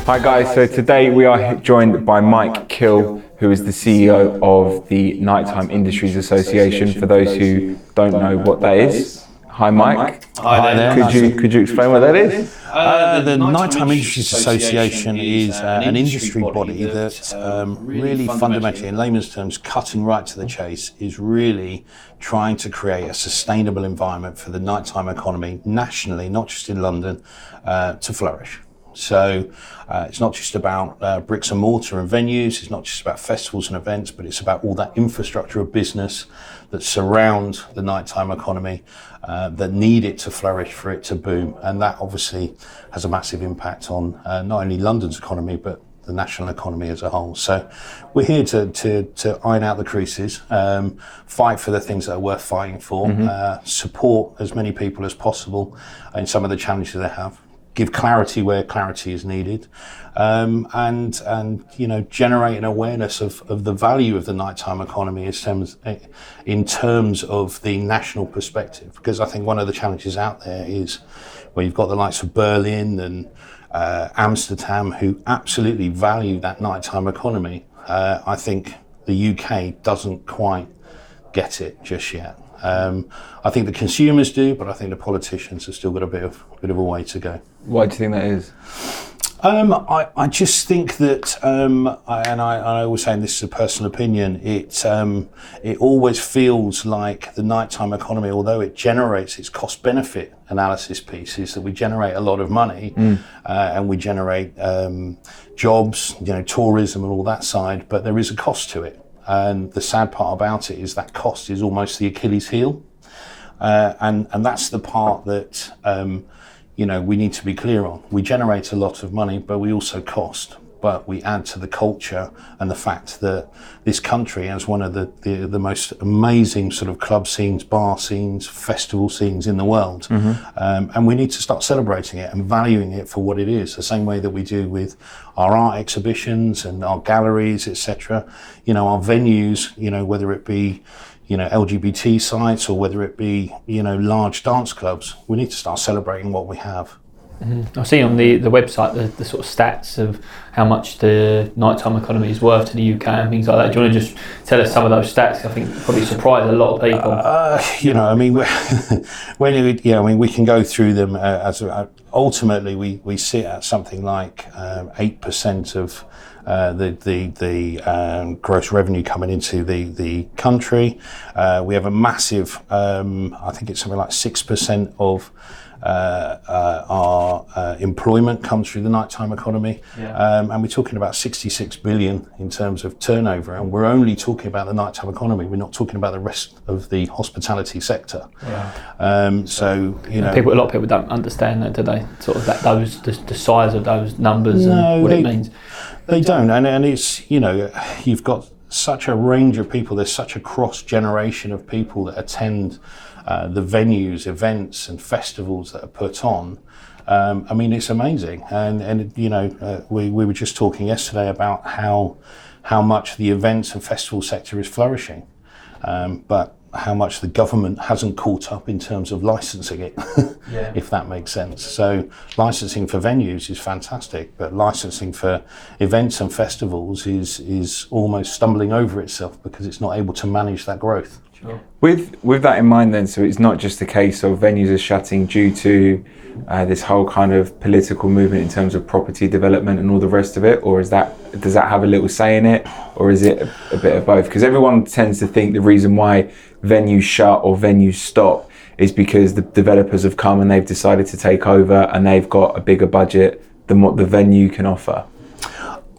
Hi guys, so today we are joined by Mike Kill, who is the CEO of the Nightime Industries Association, for those who don't know what that is. Hi Mike. Hi there. Could you explain what that is? The Nightime Industries Association is an industry body that really fundamentally, in layman's terms, cutting right to the chase, is really trying to create a sustainable environment for the nighttime economy nationally, not just in London, to flourish. So it's not just about bricks and mortar and venues, it's not just about festivals and events, but it's about all that infrastructure of business that surround the nighttime economy that need it to flourish, for it to boom. And that obviously has a massive impact on not only London's economy, but the national economy as a whole. So we're here to iron out the creases, fight for the things that are worth fighting for, support as many people as possible in some of the challenges they have, give clarity where clarity is needed, and generate an awareness of the value of the nighttime economy in terms of the national perspective. Because I think one of the challenges out there is where you've got the likes of Berlin and Amsterdam, who absolutely value that nighttime economy. I think the UK doesn't quite get it just yet. I think the consumers do, but I think the politicians have still got a bit of a way to go. Why do you think that is? I just think that, and I always say, and this is a personal opinion, it always feels like the nighttime economy, although it generates its cost-benefit analysis pieces, that we generate a lot of money, and we generate jobs, tourism and all that side, but there is a cost to it. And the sad part about it is that cost is almost the Achilles heel. And that's the part that, we need to be clear on. We generate a lot of money, but we also cost. But we add to the culture and the fact that this country has one of the most amazing sort of club scenes, bar scenes, festival scenes in the world. And we need to start celebrating it and valuing it for what it is, the same way that we do with our art exhibitions and our galleries, etc. Our venues, whether it be LGBT sites or whether it be large dance clubs, we need to start celebrating what we have. I've seen on the website the sort of stats of how much the nighttime economy is worth to the UK and things like that. Do you want to just tell us some of those stats? I think probably surprise a lot of people. We can go through them. Ultimately, we sit at something like 8% of the gross revenue coming into the country. We have a massive, I think it's something like 6% of our employment comes through the nighttime economy, and we're talking about 66 billion in terms of turnover, and we're only talking about the nighttime economy. We're not talking about the rest of the hospitality sector. A lot of people don't understand that, do they? Sort of the size of those numbers and what it means. They don't, and it's you've got such a range of people. There's such a cross generation of people that attend the venues, events and festivals that are put on. It's amazing. And we were just talking yesterday about how much the events and festival sector is flourishing, but how much the government hasn't caught up in terms of licensing it, if that makes sense. So licensing for venues is fantastic, but licensing for events and festivals is almost stumbling over itself because it's not able to manage that growth. Sure. With that in mind then, so it's not just a case of venues are shutting due to this whole kind of political movement in terms of property development and all the rest of it, or does that have a little say in it, or is it a bit of both? Because everyone tends to think the reason why venues shut or venues stop is because the developers have come and they've decided to take over and they've got a bigger budget than what the venue can offer.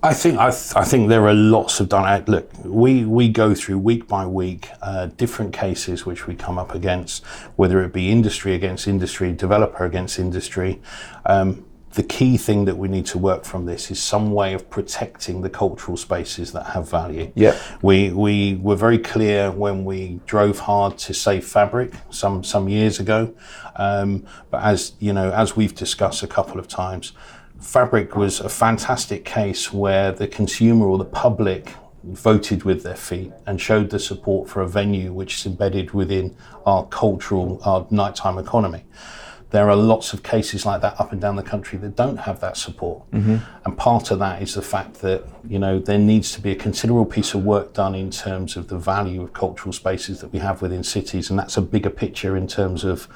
I think there are lots of Look, we go through week by week different cases which we come up against, whether it be industry against industry, developer against industry. The key thing that we need to work from this is some way of protecting the cultural spaces that have value. Yeah. We were very clear when we drove hard to save fabric some years ago, but as we've discussed a couple of times, fabric was a fantastic case where the consumer or the public voted with their feet and showed the support for a venue which is embedded within our nighttime economy. there are lots of cases like that up and down the country that don't have that support. And part of that is the fact that, there needs to be a considerable piece of work done in terms of the value of cultural spaces that we have within cities. And that's a bigger picture in terms of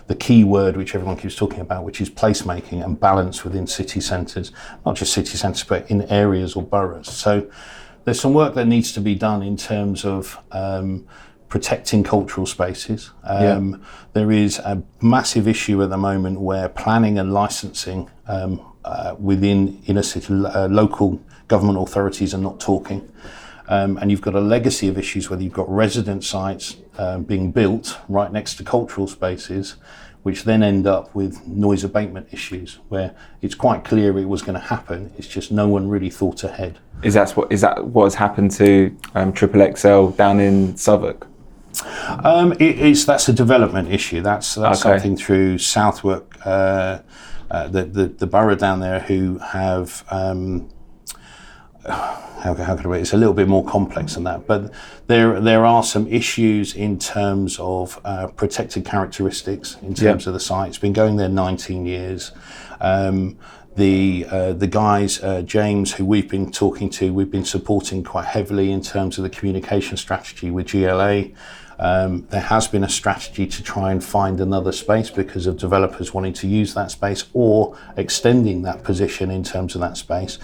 the key word which everyone keeps talking about, which is placemaking and balance within city centres, not just city centres, but in areas or boroughs. So there's some work that needs to be done in terms of protecting cultural spaces. There is a massive issue at the moment where planning and licensing within inner city local government authorities are not talking. And you've got a legacy of issues where you've got resident sites being built right next to cultural spaces, which then end up with noise abatement issues where it's quite clear it was going to happen. It's just no one really thought ahead. Is that what has happened to Triple XL down in Southwark? That's a development issue. That's okay. Something through Southwark, the borough down there, who have how can I? It's a little bit more complex than that, but there are some issues in terms of protected characteristics in terms of the site. It's been going there 19 years. The guys, James, who we've been talking to, we've been supporting quite heavily in terms of the communication strategy with GLA. There has been a strategy to try and find another space because of developers wanting to use that space or extending that position in terms of that space,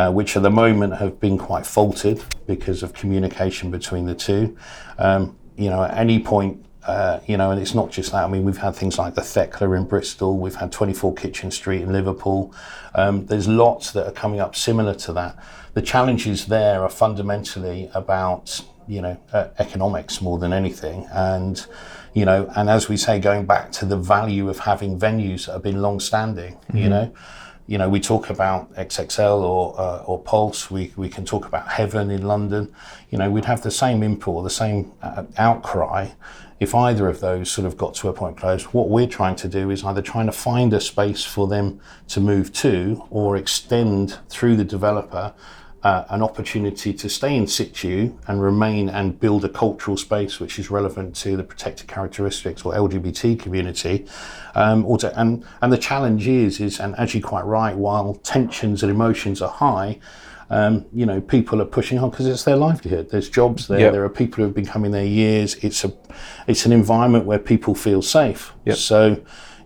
which at the moment have been quite faltered because of communication between the two. At any point, and it's not just that. I mean, we've had things like the Thekla in Bristol, we've had 24 Kitchen Street in Liverpool. There's lots that are coming up similar to that. The challenges there are fundamentally about economics more than anything, and as we say, going back to the value of having venues that have been long-standing. We talk about XXL or Pulse. We can talk about Heaven in London. We'd have the same import, the same outcry if either of those sort of got to a point close. What we're trying to do is either trying to find a space for them to move to, or extend through the developer an opportunity to stay in situ and remain and build a cultural space which is relevant to the protected characteristics or LGBT community. And the challenge is, and as you're quite right, while tensions and emotions are high, people are pushing on because it's their livelihood. There's jobs there. There are people who have been coming there years. It's an environment where people feel safe. So,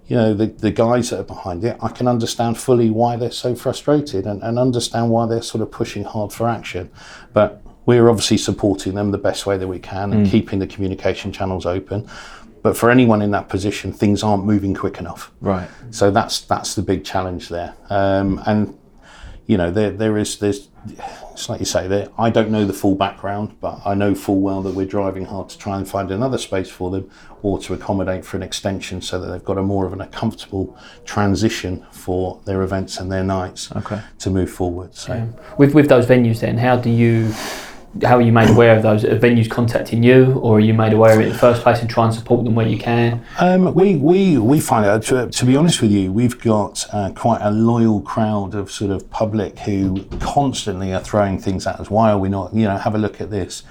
the guys that are behind it, I can understand fully why they're so frustrated and understand why they're sort of pushing hard for action. But we're obviously supporting them the best way that we can and keeping the communication channels open. But for anyone in that position, things aren't moving quick enough. Right. So that's the big challenge there. There's it's like you say, I don't know the full background, but I know full well that we're driving hard to try and find another space for them, or to accommodate for an extension so that they've got a comfortable transition for their events and their nights to move forward. So with those venues then, how are you made aware of those? Are venues contacting you, or are you made aware of it in the first place and try and support them where you can? We find out, to be honest with you, we've got quite a loyal crowd of sort of public who constantly are throwing things at us. Why are we not, have a look at this?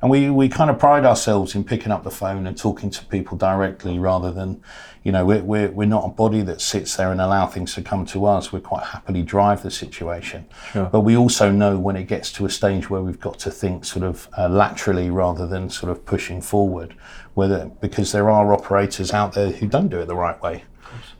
And we kind of pride ourselves in picking up the phone and talking to people directly rather than, we're not a body that sits there and allow things to come to us. We quite happily drive the situation. Sure. But we also know when it gets to a stage where we've got to think sort of laterally rather than sort of pushing forward, because there are operators out there who don't do it the right way.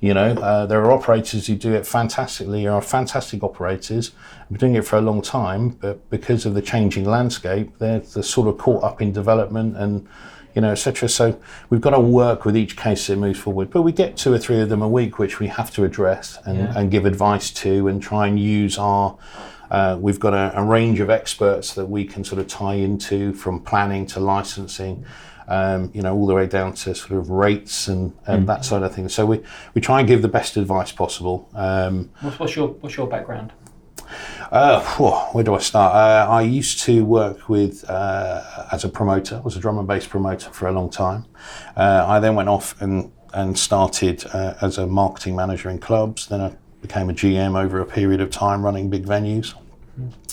There are operators who do it fantastically, are fantastic operators, been doing it for a long time, but because of the changing landscape, they're sort of caught up in development and, etc. So we've got to work with each case that moves forward. But we get 2 or 3 of them a week, which we have to address and give advice to and try and use we've got a range of experts that we can sort of tie into, from planning to licensing, all the way down to sort of rates and that sort of thing. So we try and give the best advice possible. What's your background? Where do I start? I used to work with as a promoter. I was a drum and bass promoter for a long time. I then went off and started as a marketing manager in clubs. Then I became a GM over a period of time running big venues.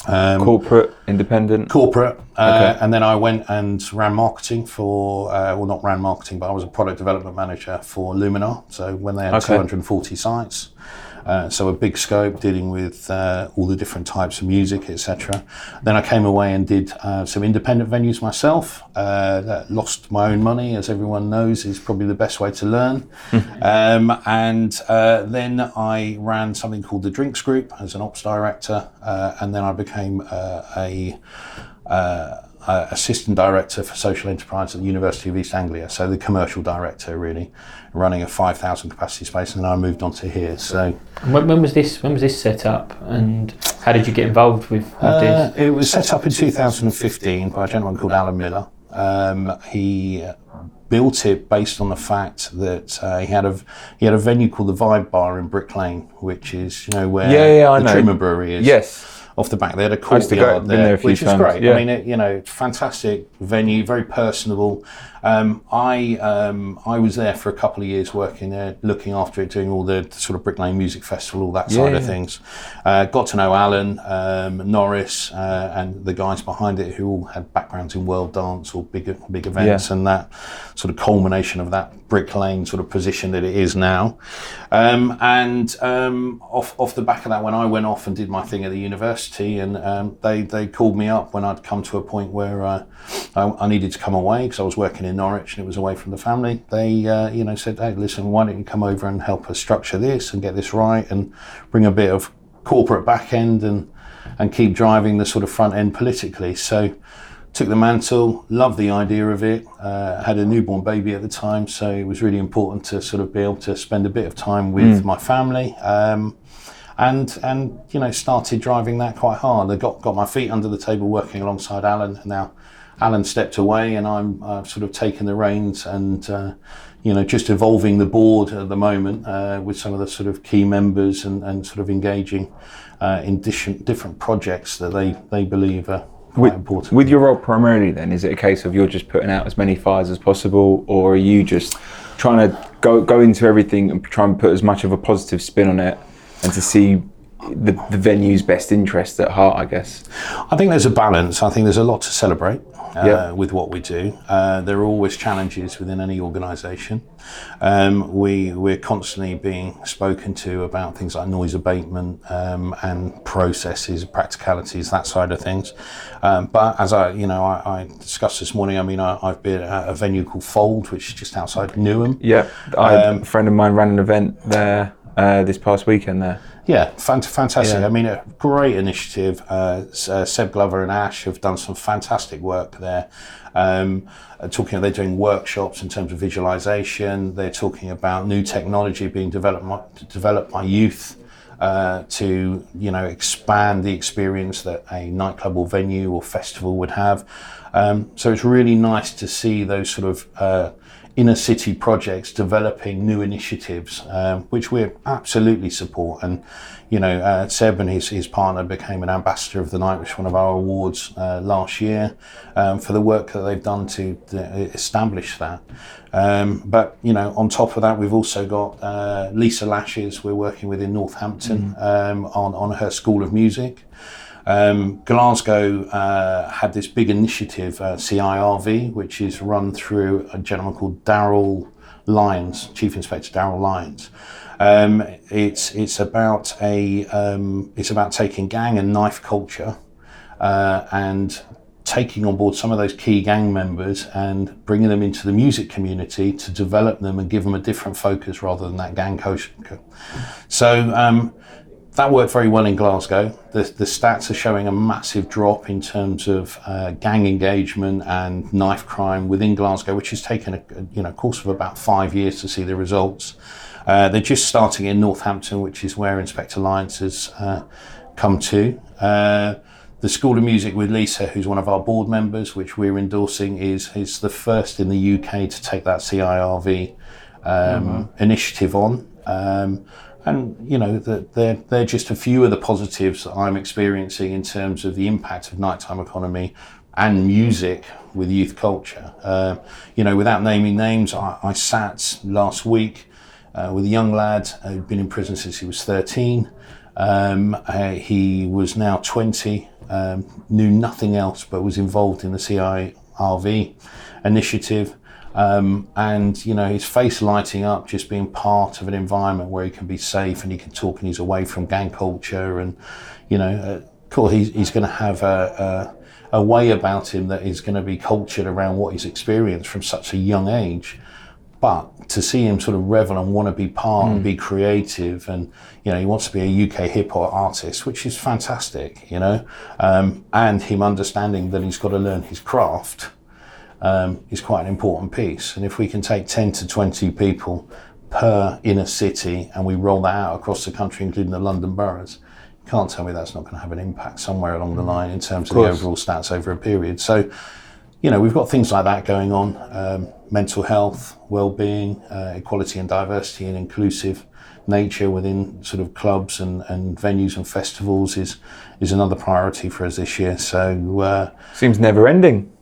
Corporate, independent? Corporate, Okay. and then I went and ran marketing for, well, not ran marketing, but I was a product development manager for Luminar. So when they had 240 sites, so a big scope dealing with all the different types of music, etc. Then I came away and did some independent venues myself. Lost my own money, as everyone knows, is probably the best way to learn. And then I ran something called the Drinks Group as an ops director, and then I became assistant director for social enterprise at the University of East Anglia, so the commercial director really, running a 5,000 capacity space, and then I moved on to here. So when was this set up, and how did you get involved with this? It was set up in 2015 by a gentleman called Alan Miller. He built it based on the fact that he had a venue called the Vibe Bar in Brick Lane, which is where the Trimmer Brewery is. Yes. Off the back, they had a courtyard there, which is great. Yeah. I mean, fantastic venue, very personable. I was there for a couple of years working there, looking after it, doing all the sort of Brick Lane Music Festival, all that side of things. Got to know Alan, Norris, and the guys behind it who all had backgrounds in world dance or big events, and that sort of culmination of that Brick Lane sort of position that it is now. Off the back of that, when I went off and did my thing at the university, and they called me up when I'd come to a point where I needed to come away because I was working in Norwich and it was away from the family. They said, hey, listen, why don't you come over and help us structure this and get this right and bring a bit of corporate back end and keep driving the sort of front end politically. So took the mantle, loved the idea of it, had a newborn baby at the time, so it was really important to sort of be able to spend a bit of time with my family. And started driving that quite hard. I got my feet under the table working alongside Alan, and now Alan stepped away and I'm sort of taking the reins and just evolving the board at the moment with some of the sort of key members and sort of engaging in different projects that they believe are quite important. With your role primarily then, is it a case of you're just putting out as many fires as possible, or are you just trying to go into everything and try and put as much of a positive spin on it and to see the venue's best interest at heart, I guess? I think there's a balance. I think there's a lot to celebrate with what we do. There are always challenges within any organisation. We're constantly being spoken to about things like noise abatement and processes, practicalities, that side of things. But as I discussed this morning, I've been at a venue called Fold, which is just outside Newham. Yeah, a friend of mine ran an event there this past weekend there. Yeah, fantastic. Yeah. A great initiative. Seb Glover and Ash have done some fantastic work there. They're doing workshops in terms of visualization. They're talking about new technology being developed by youth to expand the experience that a nightclub or venue or festival would have. So it's really nice to see those sort of inner city projects developing new initiatives, which we absolutely support. And Seb and his partner became an ambassador of the night, which was one of our awards last year, for the work that they've done to establish that. But on top of that, we've also got Lisa Lashes we're working with in Northampton on her School of Music. Glasgow had this big initiative, CIRV, which is run through a gentleman called Darryl Lyons, Chief Inspector Darryl Lyons. It's about taking gang and knife culture and taking on board some of those key gang members and bringing them into the music community to develop them and give them a different focus rather than that gang culture. So that worked very well in Glasgow. The stats are showing a massive drop in terms of gang engagement and knife crime within Glasgow, which has taken a course of about 5 years to see the results. They're just starting in Northampton, which is where Inspector Lyons has come to. The School of Music with Lisa, who's one of our board members, which we're endorsing, is the first in the UK to take that CIRV initiative on. And they're just a few of the positives that I'm experiencing in terms of the impact of nighttime economy and music with youth culture. Without naming names, I sat last week with a young lad who'd been in prison since he was 13. He was now 20, knew nothing else but was involved in the CIRV initiative. And his face lighting up, just being part of an environment where he can be safe and he can talk and he's away from gang culture. And of course he's going to have a way about him that is going to be cultured around what he's experienced from such a young age. But to see him sort of revel and want to be part and be creative, and he wants to be a UK hip hop artist, which is fantastic, and him understanding that he's got to learn his craft is quite an important piece. And if we can take 10 to 20 people per inner city and we roll that out across the country, including the London boroughs, you can't tell me that's not going to have an impact somewhere along the line in terms of the overall stats over a period. So, we've got things like that going on, mental health, well-being, equality and diversity and inclusive nature within sort of clubs and venues and festivals is another priority for us this year. So seems never ending.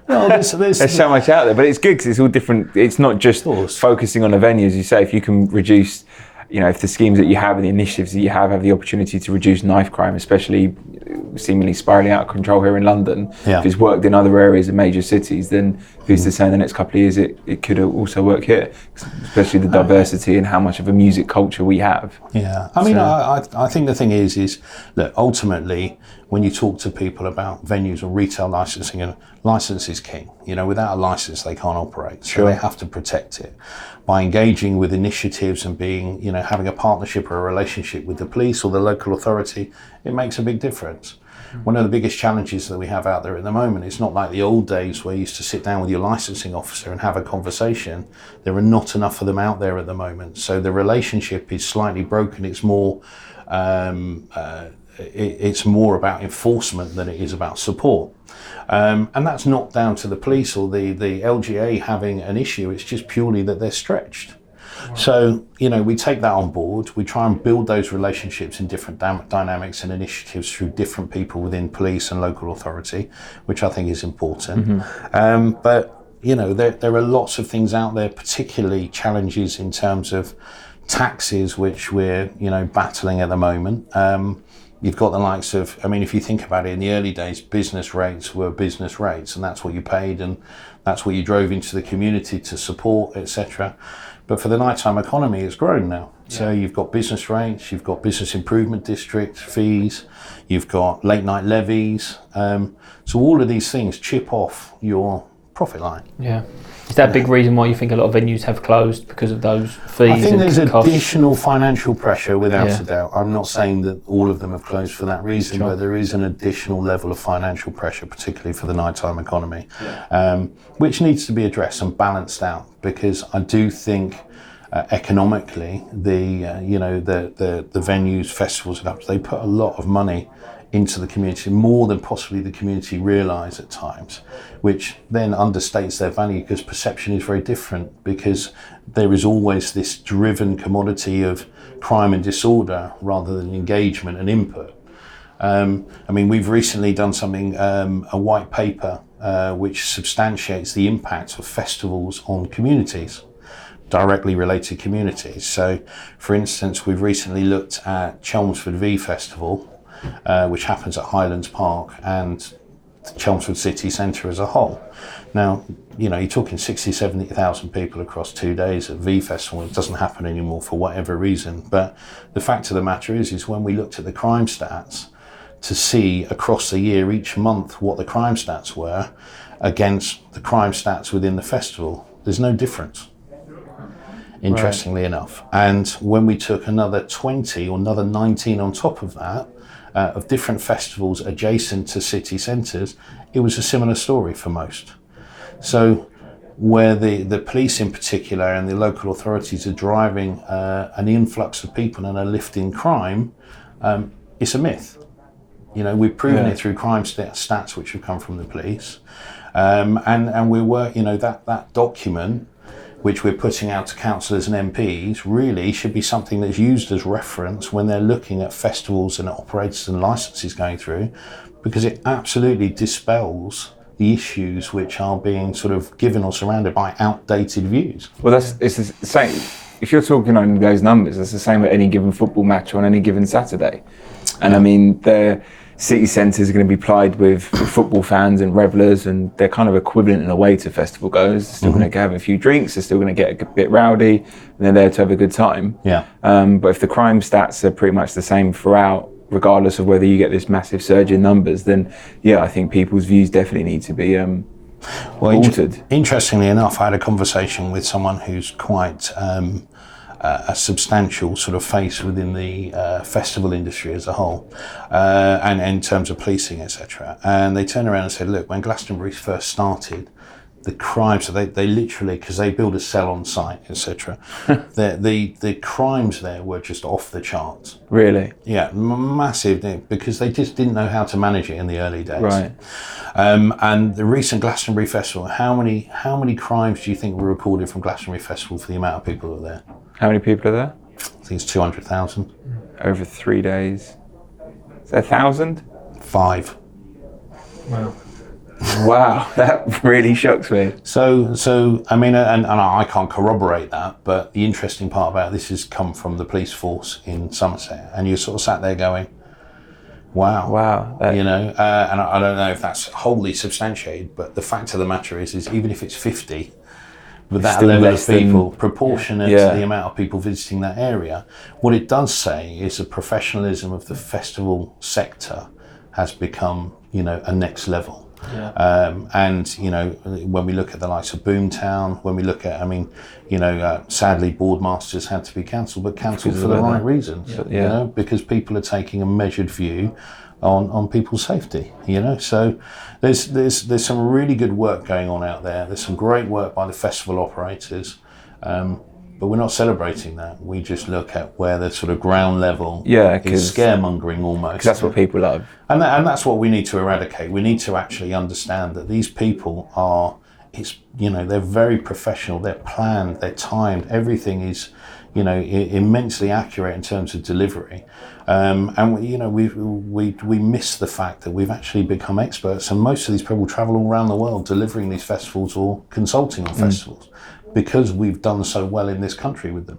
Well, there's so much out there, but it's good because it's all different. It's not just focusing on a venue, as you say. If you can reduce, if the schemes that you have and the initiatives that you have the opportunity to reduce knife crime, especially seemingly spiralling out of control here in London, if it's worked in other areas of major cities, then who's to say in the next couple of years it could also work here, especially the diversity and how much of a music culture we have. Yeah, I think the thing is that ultimately when you talk to people about venues or retail licensing, and license is king. Without a license they can't operate, so they have to protect it. By engaging with initiatives and being, having a partnership or a relationship with the police or the local authority, it makes a big difference. One of the biggest challenges that we have out there at the moment, it's not like the old days where you used to sit down with your licensing officer and have a conversation. There are not enough of them out there at the moment. So the relationship is slightly broken. It's more about enforcement than it is about support. And that's not down to the police or the LGA having an issue. It's just purely that they're stretched. So, we take that on board. We try and build those relationships in different dynamics and initiatives through different people within police and local authority, which I think is important. But, there are lots of things out there, particularly challenges in terms of taxes, which we're, battling at the moment. You've got the likes of, if you think about it, in the early days, business rates were business rates, and that's what you paid, and that's what you drove into the community to support, etc. But for the nighttime economy, it's grown now. So you've got business rates, you've got business improvement district fees, you've got late night levies. So all of these things chip off your profit line. Yeah. Is that a big reason why you think a lot of venues have closed, because of those fees? I think there's costs? Additional financial pressure, without a doubt. I'm not saying that all of them have closed for that reason, but there is an additional level of financial pressure, particularly for the nighttime economy, which needs to be addressed and balanced out, because I do think economically the venues, festivals, they put a lot of money into the community, more than possibly the community realise at times, which then understates their value, because perception is very different, because there is always this driven commodity of crime and disorder rather than engagement and input. We've recently done something, a white paper, which substantiates the impact of festivals on communities, directly related communities. So, for instance, we've recently looked at Chelmsford V Festival, which happens at Highlands Park and Chelmsford City Centre as a whole. Now, you're talking 60, 70,000 people across 2 days at V Festival. It doesn't happen anymore for whatever reason. But the fact of the matter is when we looked at the crime stats to see across the year, each month, what the crime stats were against the crime stats within the festival, there's no difference, interestingly enough. And when we took another 20 or another 19 on top of that, of different festivals adjacent to city centres, it was a similar story for most. So where the police in particular and the local authorities are driving an influx of people and a lift in crime, it's a myth. We've proven it through crime stats which have come from the police. And we work, that document which we're putting out to councillors and MPs really should be something that's used as reference when they're looking at festivals and operators and licences going through, because it absolutely dispels the issues which are being sort of given or surrounded by outdated views. Well, it's the same. if you're talking on those numbers, it's the same at any given football match on any given Saturday. And I mean, the city centres are going to be plied with football fans and revellers, and they're kind of equivalent in a way to festival goers. They're still going to have a few drinks, they're still going to get a bit rowdy, and they're there to have a good time. Yeah. But if the crime stats are pretty much the same throughout, regardless of whether you get this massive surge in numbers, then yeah, I think people's views definitely need to be altered. Interestingly enough, I had a conversation with someone who's quite a substantial sort of face within the festival industry as a whole, and in terms of policing, etc. And they turned around and said, look, when Glastonbury first started, the crimes, so they literally, because they build a cell on site, etc. the crimes there were just off the charts. Really? Yeah, massive, because they just didn't know how to manage it in the early days. Right. And the recent Glastonbury Festival, how many crimes do you think were recorded from Glastonbury Festival for the amount of people that were there? How many people are there? I think it's 200,000. Over 3 days. Is that 1,000? 5. Wow. Wow, that really shocks me. So I mean, and I can't corroborate that, but the interesting part about this has come from the police force in Somerset, and you sort of sat there going, wow, you know, and I don't know if that's wholly substantiated, but the fact of the matter is even if it's 50, with that level of people, proportionate to the amount of people visiting that area, what it does say is the professionalism of the festival sector has become, you know, a next level. Yeah. And, you know, when we look at the likes of Boomtown, when we look at, I mean, you know, sadly, Boardmasters had to be cancelled, but cancelled for the right reasons, you know, because people are taking a measured view on people's safety, you know. So there's some really good work going on out there. There's some great work by the festival operators. But we're not celebrating that. We just look at where the sort of ground level is scaremongering almost. Because that's what people love. And that's what we need to eradicate. We need to actually understand that these people are, you know, they're very professional, they're planned, they're timed, everything is, you know, immensely accurate in terms of delivery. And we, you know, we miss the fact that we've actually become experts, and most of these people travel all around the world delivering these festivals or consulting on festivals, because we've done so well in this country with them.